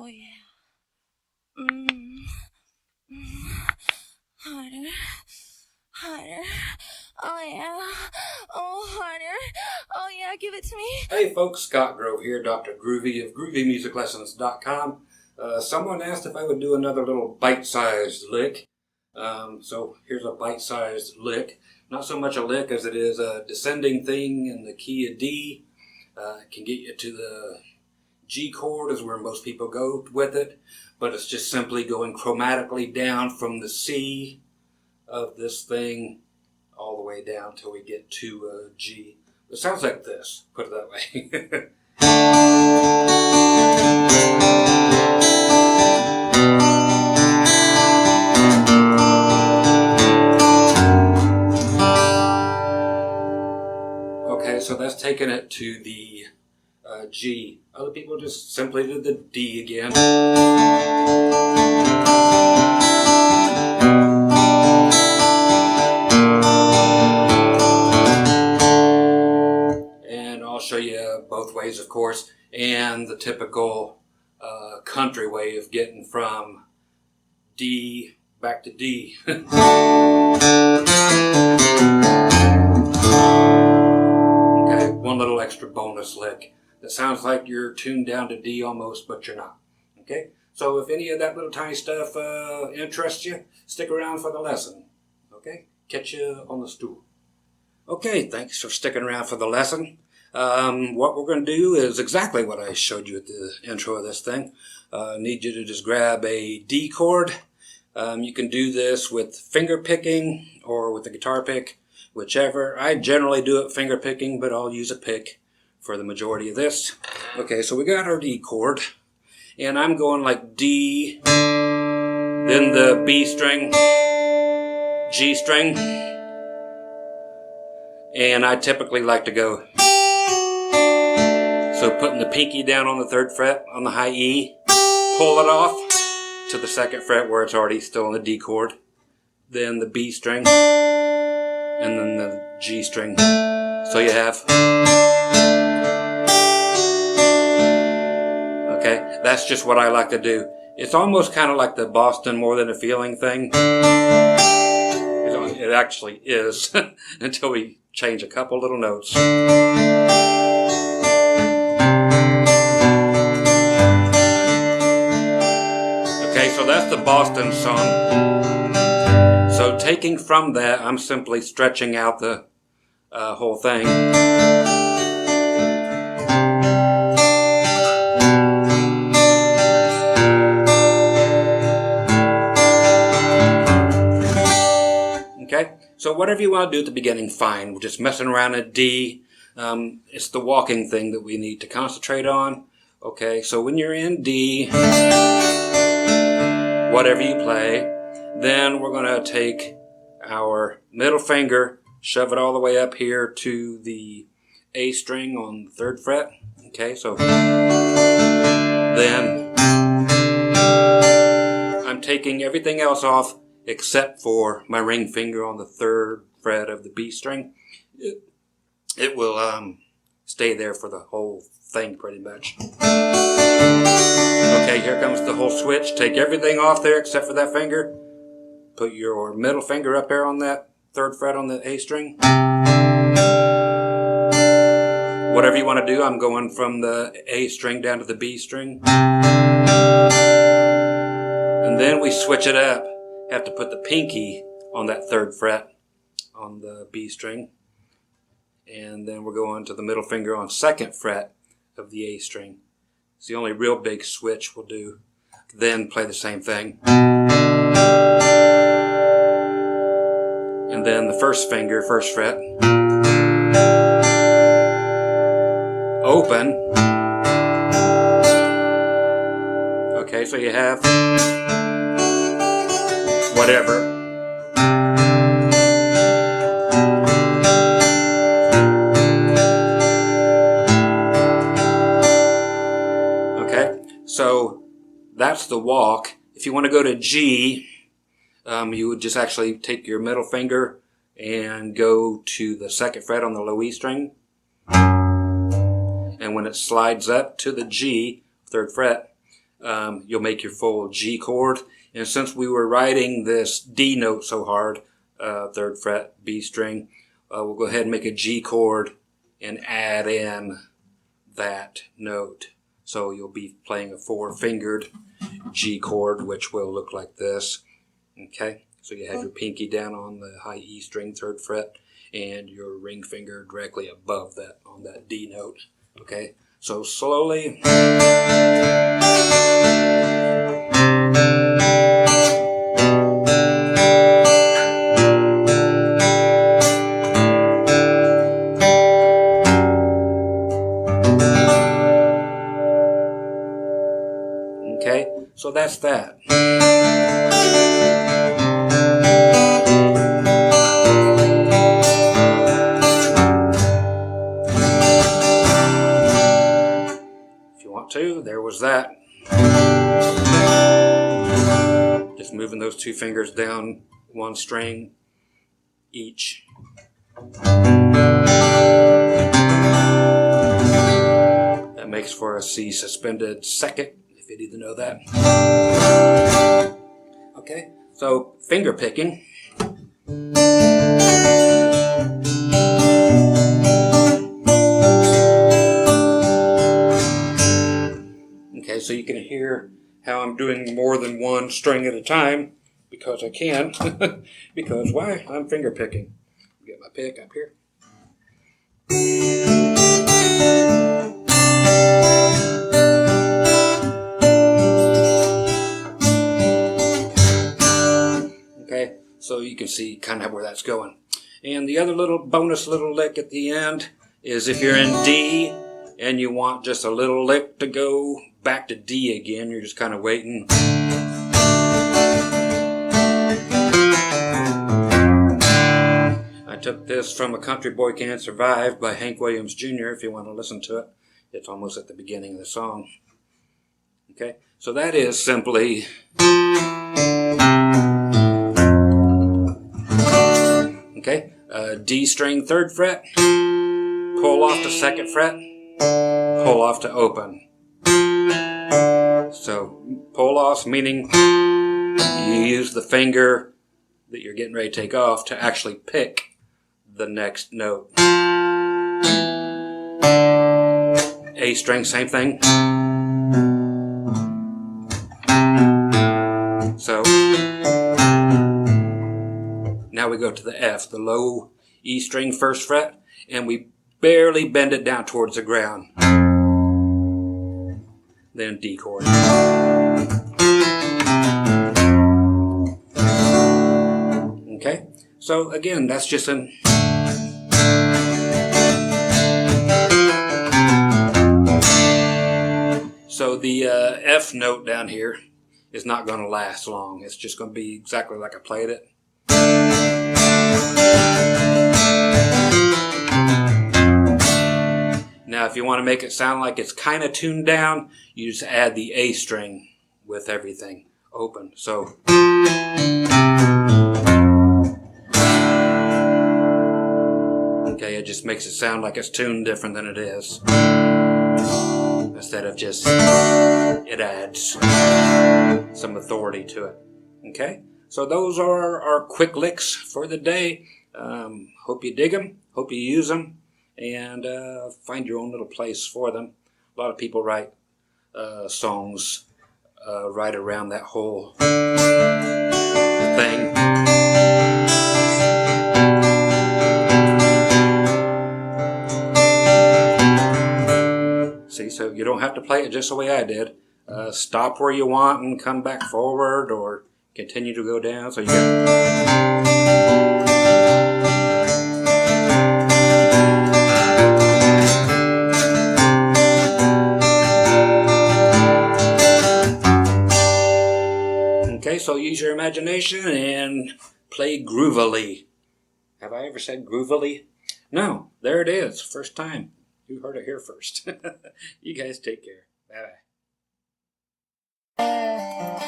Oh yeah. Mm. Harder. Harder. Oh yeah. Oh, harder. Oh yeah, give it to me. Hey folks, Scott Grove here, Dr. Groovy of GroovyMusicLessons.com. Someone asked if I would do another little bite-sized lick. So here's a bite-sized lick. Not so much a lick as it is a descending thing in the key of D. It can get you to the G chord is where most people go with it, but it's just simply going chromatically down from the C of this thing all the way down till we get to G. It sounds like this, put it that way. Okay, so that's taking it to the G. Other people just simply did the D again. And I'll show you both ways, of course, and the typical country way of getting from D back to D. Okay, one little extra bonus lick. That sounds like you're tuned down to D almost, but you're not. Okay, so if any of that little tiny stuff interests you, stick around for the lesson. Okay, catch you on the stool. Okay, thanks for sticking around for the lesson. What we're going to do is exactly what I showed you at the intro of this thing. I need you to just grab a D chord. You can do this with finger picking or with the guitar pick, whichever. I generally do it finger picking, but I'll use a pick for the majority of this. Okay, so we got our D chord, and I'm going like D, then the B string, G string, and I typically like to go. So putting the pinky down on the 3rd fret on the high E, pull it off to the 2nd fret where it's already still on the D chord, then the B string, and then the G string. So you have. Okay, that's just what I like to do. It's almost kind of like the Boston More Than a Feeling thing. It actually is until we change a couple little notes. Okay, so that's the Boston song. So taking from that, I'm simply stretching out the whole thing. Okay, so whatever you want to do at the beginning, fine. We're just messing around at D. It's the walking thing that we need to concentrate on. Okay, so when you're in D, whatever you play, then we're going to take our middle finger, shove it all the way up here to the A string on the 3rd fret. Okay, so then I'm taking everything else off except for my ring finger on the 3rd fret of the B string. It will stay there for the whole thing pretty much. Okay, here comes the whole switch. Take everything off there except for that finger. Put your middle finger up there on that 3rd fret on the A string. Whatever you want to do, I'm going from the A string down to the B string. And then we switch it up. Have to put the pinky on that 3rd fret on the B string. And then we're going to the middle finger on 2nd fret of the A string. It's the only real big switch we'll do. Then play the same thing. And then the 1st finger, 1st fret. Open. Okay, so you have whatever. So that's the walk. If you want to go to G, you would just actually take your middle finger and go to the 2nd fret on the low E string. And when it slides up to the G, 3rd fret, you'll make your full G chord. And since we were writing this D note so hard, 3rd fret, B string, we'll go ahead and make a G chord and add in that note. So you'll be playing a 4-fingered G chord, which will look like this. Okay, so you have your pinky down on the high E string, 3rd fret, and your ring finger directly above that on that D note. Okay, so slowly. Okay, so that's that. If you want to, there was that. Just moving those 2 fingers down 1 string each. That makes for a C suspended 2nd. You need to know that. Okay, so finger picking. Okay, so you can hear how I'm doing more than 1 string at a time because I can. Because why? I'm finger picking. Get my pick up here. So you can see kind of where that's going. And the other little bonus little lick at the end is if you're in D and you want just a little lick to go back to D again, you're just kind of waiting. I took this from A Country Boy Can't Survive by Hank Williams Jr. if you want to listen to it. It's almost at the beginning of the song. Okay, so that is simply... Okay, D string 3rd fret, pull off to 2nd fret, pull off to open. So pull off meaning you use the finger that you're getting ready to take off to actually pick the next note. A string, same thing. So now we go to the F, the low E string 1st fret, and we barely bend it down towards the ground. Then D chord. Okay, so again, that's just an... So the F note down here is not going to last long. It's just going to be exactly like I played it. Now, if you want to make it sound like it's kind of tuned down, you just add the A string with everything open. So, okay, it just makes it sound like it's tuned different than it is. Instead of just, it adds some authority to it. Okay, so those are our quick licks for the day. Hope you dig them, hope you use them, and find your own little place for them. A lot of people write songs right around that whole thing. See, so you don't have to play it just the way I did. Stop where you want and come back forward, or continue to go down. So you got... Okay, so use your imagination and play groovily. Have I ever said groovily? No, there it is. First time. You heard it here first. You guys take care. Bye-bye.